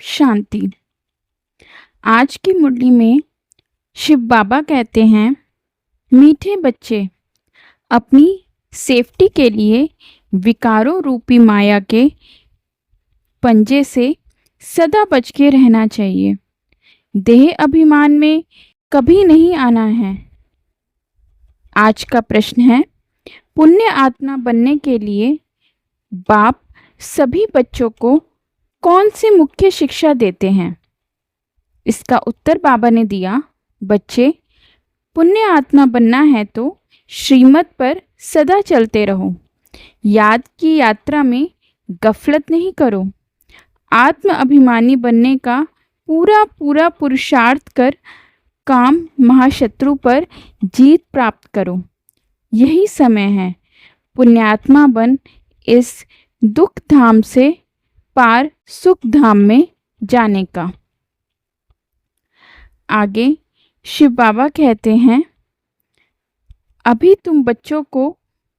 शांति। आज की मुरली में शिव बाबा कहते हैं, मीठे बच्चे, अपनी सेफ्टी के लिए विकारों रूपी माया के पंजे से सदा बच के रहना चाहिए। देह अभिमान में कभी नहीं आना है। आज का प्रश्न है, पुण्य आत्मा बनने के लिए बाप सभी बच्चों को कौन सी मुख्य शिक्षा देते हैं? इसका उत्तर बाबा ने दिया, बच्चे, पुण्य आत्मा बनना है तो श्रीमत पर सदा चलते रहो। याद की यात्रा में गफलत नहीं करो। आत्म अभिमानी बनने का पूरा पूरा पुरुषार्थ कर काम महाशत्रु पर जीत प्राप्त करो। यही समय है पुण्यात्मा बन इस दुख धाम से पार सुख धाम में जाने का। आगे शिव बाबा कहते हैं, अभी तुम बच्चों को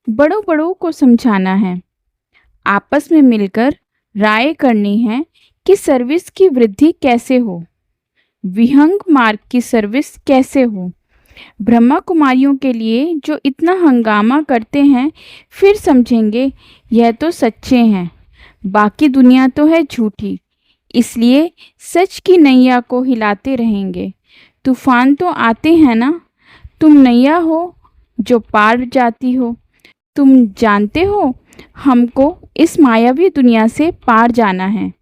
बड़ों बड़ों को समझाना है। आपस में मिलकर राय करनी है कि सर्विस की वृद्धि कैसे हो, विहंग मार्ग की सर्विस कैसे हो। ब्रह्मा कुमारियों के लिए जो इतना हंगामा करते हैं, फिर समझेंगे यह तो सच्चे हैं, बाकी दुनिया तो है झूठी। इसलिए सच की नैया को हिलाते रहेंगे। तूफान तो आते हैं ना, तुम नैया हो जो पार जाती हो। तुम जानते हो हमको इस मायावी दुनिया से पार जाना है।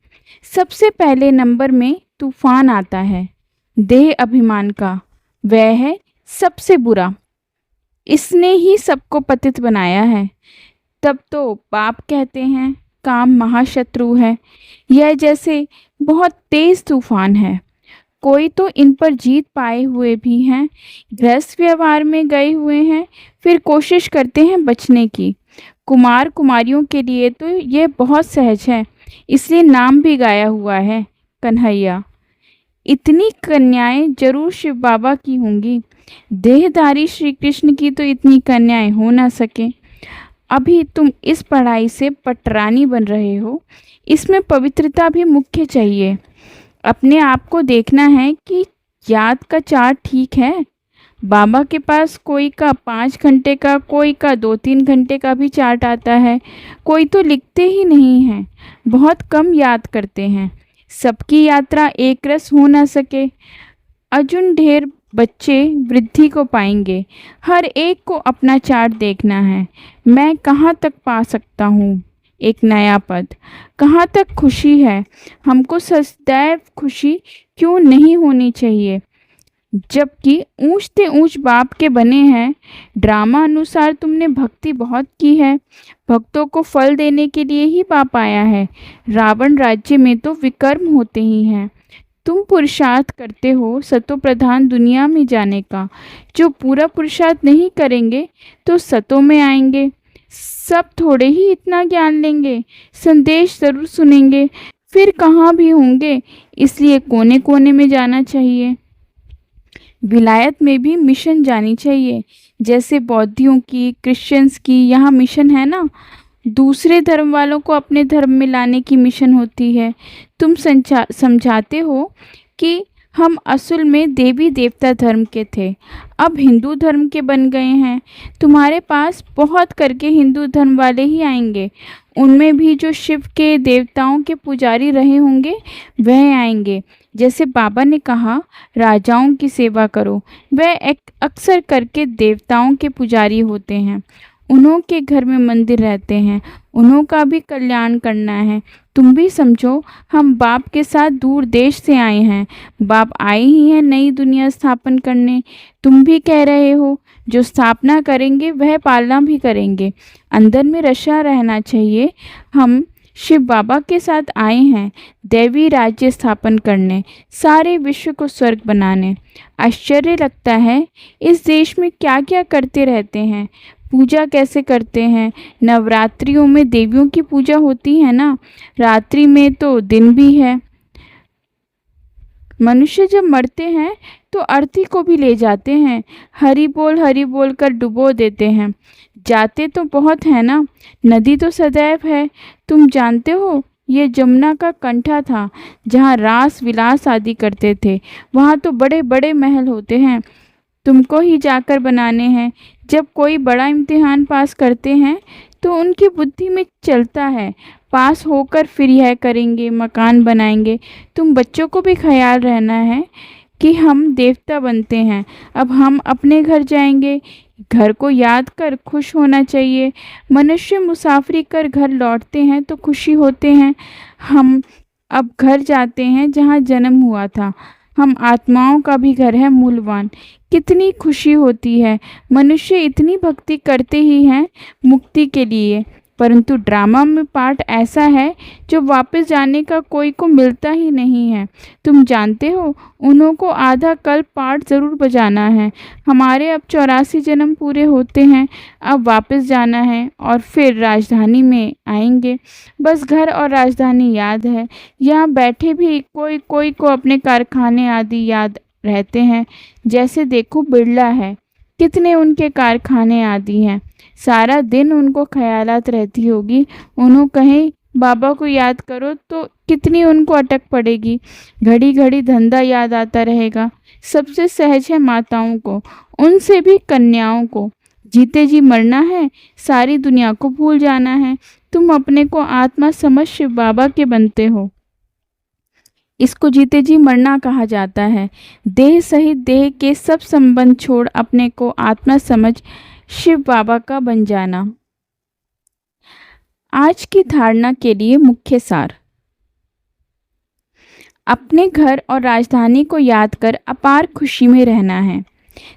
सबसे पहले नंबर में तूफान आता है देह अभिमान का, वह है सबसे बुरा। इसने ही सबको पतित बनाया है। तब तो बाप कहते हैं काम महाशत्रु है। यह जैसे बहुत तेज तूफान है। कोई तो इन पर जीत पाए हुए भी हैं, गृहस्थ व्यवहार में गए हुए हैं, फिर कोशिश करते हैं बचने की। कुमार कुमारियों के लिए तो यह बहुत सहज है, इसलिए नाम भी गाया हुआ है कन्हैया। इतनी कन्याएं जरूर शिव बाबा की होंगी। देहधारी श्री कृष्ण की तो इतनी कन्याएं हो ना सके। अभी तुम इस पढ़ाई से पटरानी बन रहे हो, इसमें पवित्रता भी मुख्य चाहिए। अपने आप को देखना है कि याद का चार्ट ठीक है। बाबा के पास कोई का 5 घंटे का, कोई का 2-3 घंटे का भी चार्ट आता है। कोई तो लिखते ही नहीं है, बहुत कम याद करते हैं। सबकी यात्रा एक रस हो ना सके। अर्जुन ढेर बच्चे वृद्धि को पाएंगे। हर एक को अपना चार्ट देखना है। मैं कहाँ तक पा सकता हूँ एक नया पद, कहाँ तक खुशी है। हमको सदैव खुशी क्यों नहीं होनी चाहिए, जबकि ऊंच ते ऊंच बाप के बने हैं। ड्रामा अनुसार तुमने भक्ति बहुत की है। भक्तों को फल देने के लिए ही बाप आया है। रावण राज्य में तो विकर्म होते ही हैं। तुम पुरुषार्थ करते हो सतो प्रधान दुनिया में जाने का। जो पूरा पुरुषार्थ नहीं करेंगे तो सतों में आएंगे। सब थोड़े ही इतना ज्ञान लेंगे, संदेश जरूर सुनेंगे, फिर कहाँ भी होंगे। इसलिए कोने कोने में जाना चाहिए। विलायत में भी मिशन जानी चाहिए, जैसे बौद्धियों की, क्रिश्चियंस की यहाँ मिशन है ना। दूसरे धर्म वालों को अपने धर्म में लाने की मिशन होती है। तुम समझाते हो कि हम असल में देवी देवता धर्म के थे, अब हिंदू धर्म के बन गए हैं। तुम्हारे पास बहुत करके हिंदू धर्म वाले ही आएंगे। उनमें भी जो शिव के देवताओं के पुजारी रहे होंगे वह आएंगे। जैसे बाबा ने कहा, राजाओं की सेवा करो, वह अक्सर करके देवताओं के पुजारी होते हैं। उन्हों के घर में मंदिर रहते हैं, उन्हों का भी कल्याण करना है। तुम भी समझो, हम बाप के साथ दूर देश से आए हैं। बाप आए ही हैं नई दुनिया स्थापन करने। तुम भी कह रहे हो जो स्थापना करेंगे वह पालना भी करेंगे। अंदर में रशा रहना चाहिए। हम शिव बाबा के साथ आए हैं दैवी राज्य स्थापन करने, सारे विश्व को स्वर्ग बनाने। आश्चर्य लगता है इस देश में क्या क्या करते रहते हैं, पूजा कैसे करते हैं। नवरात्रियों में देवियों की पूजा होती है ना, रात्रि में तो दिन भी है। मनुष्य जब मरते हैं तो अर्थी को भी ले जाते हैं, हरि बोल कर डुबो देते हैं। जाते तो बहुत है ना, नदी तो सदैव है। तुम जानते हो ये जमुना का कंठा था जहाँ रास विलास आदि करते थे। वहाँ तो बड़े बड़े महल होते हैं, तुमको ही जाकर बनाने हैं। जब कोई बड़ा इम्तिहान पास करते हैं तो उनकी बुद्धि में चलता है, पास होकर फिर यह करेंगे, मकान बनाएंगे। तुम बच्चों को भी ख्याल रहना है कि हम देवता बनते हैं। अब हम अपने घर जाएंगे, घर को याद कर खुश होना चाहिए। मनुष्य मुसाफरी कर घर लौटते हैं तो खुशी होते हैं। हम अब घर जाते हैं जहाँ जन्म हुआ था। हम आत्माओं का भी घर है मूलवान। कितनी खुशी होती है। मनुष्य इतनी भक्ति करते ही हैं मुक्ति के लिए, परंतु ड्रामा में पार्ट ऐसा है जो वापस जाने का कोई को मिलता ही नहीं है। तुम जानते हो, उन्हों को आधा कल पार्ट ज़रूर बजाना है। हमारे अब 84 जन्म पूरे होते हैं, अब वापस जाना है और फिर राजधानी में आएंगे। बस घर और राजधानी याद है। यहाँ बैठे भी कोई कोई को अपने कारखाने आदि याद रहते हैं। जैसे देखो बिरला है, कितने उनके कारखाने आदि हैं। सारा दिन उनको ख्यालात रहती होगी। उन्हों कहें बाबा को याद करो तो कितनी उनको अटक पड़ेगी। घड़ी घड़ी धंधा याद आता रहेगा। सबसे सहज है माताओं को, उनसे भी कन्याओं को। जीते जी मरना है, सारी दुनिया को भूल जाना है। तुम अपने को आत्मा समझ शिव बाबा के बनते हो। इसको जीते जी मरना कहा जाता है। देह सहित देह के सब संबंध छोड़ अपने को आत्मा समझ शिव बाबा का बन जाना। आज की धारणा के लिए मुख्य सार। अपने घर और राजधानी को याद कर अपार खुशी में रहना है।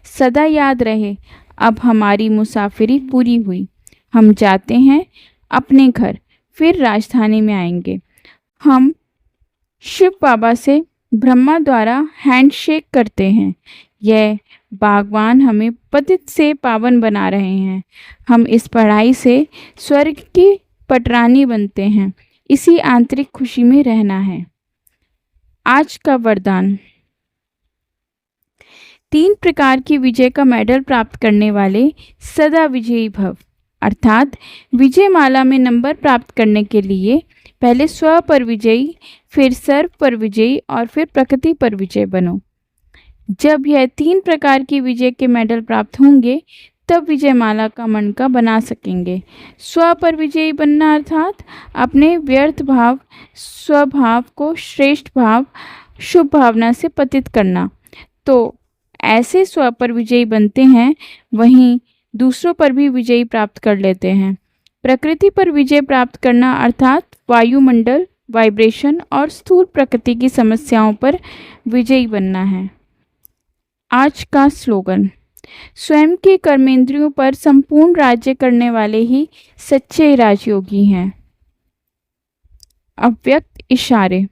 सदा याद रहे, अब हमारी मुसाफिरी पूरी हुई। हम जाते हैं अपने घर, फिर राजधानी में आएंगे। हम शिव बाबा से ब्रह्मा द्वारा हैंडशेक करते हैं। यह बागवान हमें पतित से पावन बना रहे हैं। हम इस पढ़ाई से स्वर्ग की पटरानी बनते हैं। इसी आंतरिक खुशी में रहना है। आज का वरदान। 3 प्रकार की विजय का मेडल प्राप्त करने वाले सदा विजयी भव, अर्थात विजय माला में नंबर प्राप्त करने के लिए पहले स्व पर विजयी, फिर सर्व पर विजयी और फिर प्रकृति पर विजय बनो। जब यह 3 प्रकार की विजय के मेडल प्राप्त होंगे तब विजय माला का मणका बना सकेंगे। स्व पर विजयी बनना अर्थात अपने व्यर्थ भाव, स्वभाव को श्रेष्ठ भाव, शुभ भावना से पतित करना। तो ऐसे स्व पर विजयी बनते हैं, वहीं दूसरों पर भी विजयी प्राप्त कर लेते हैं। प्रकृति पर विजय प्राप्त करना अर्थात वायुमंडल, वाइब्रेशन और स्थूल प्रकृति की समस्याओं पर विजयी बनना है। आज का स्लोगन। स्वयं के कर्मेंद्रियों पर संपूर्ण राज्य करने वाले ही सच्चे राजयोगी हैं। अव्यक्त इशारे।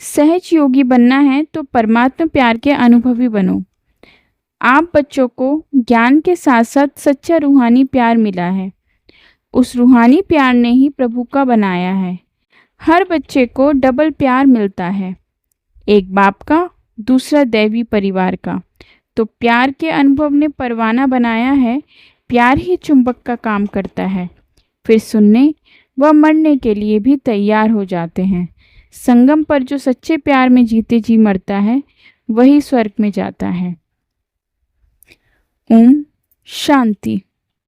सहज योगी बनना है तो परमात्मा प्यार के अनुभवी बनो। आप बच्चों को ज्ञान के साथ साथ सच्चा रूहानी प्यार मिला है। उस रूहानी प्यार ने ही प्रभु का बनाया है। हर बच्चे को डबल प्यार मिलता है, एक बाप का, दूसरा दैवी परिवार का। तो प्यार के अनुभव ने परवाना बनाया है। प्यार ही चुंबक का काम करता है। फिर सुनने व मरने के लिए भी तैयार हो जाते हैं। संगम पर जो सच्चे प्यार में जीते जी मरता है, वही स्वर्ग में जाता है। ओम शांति।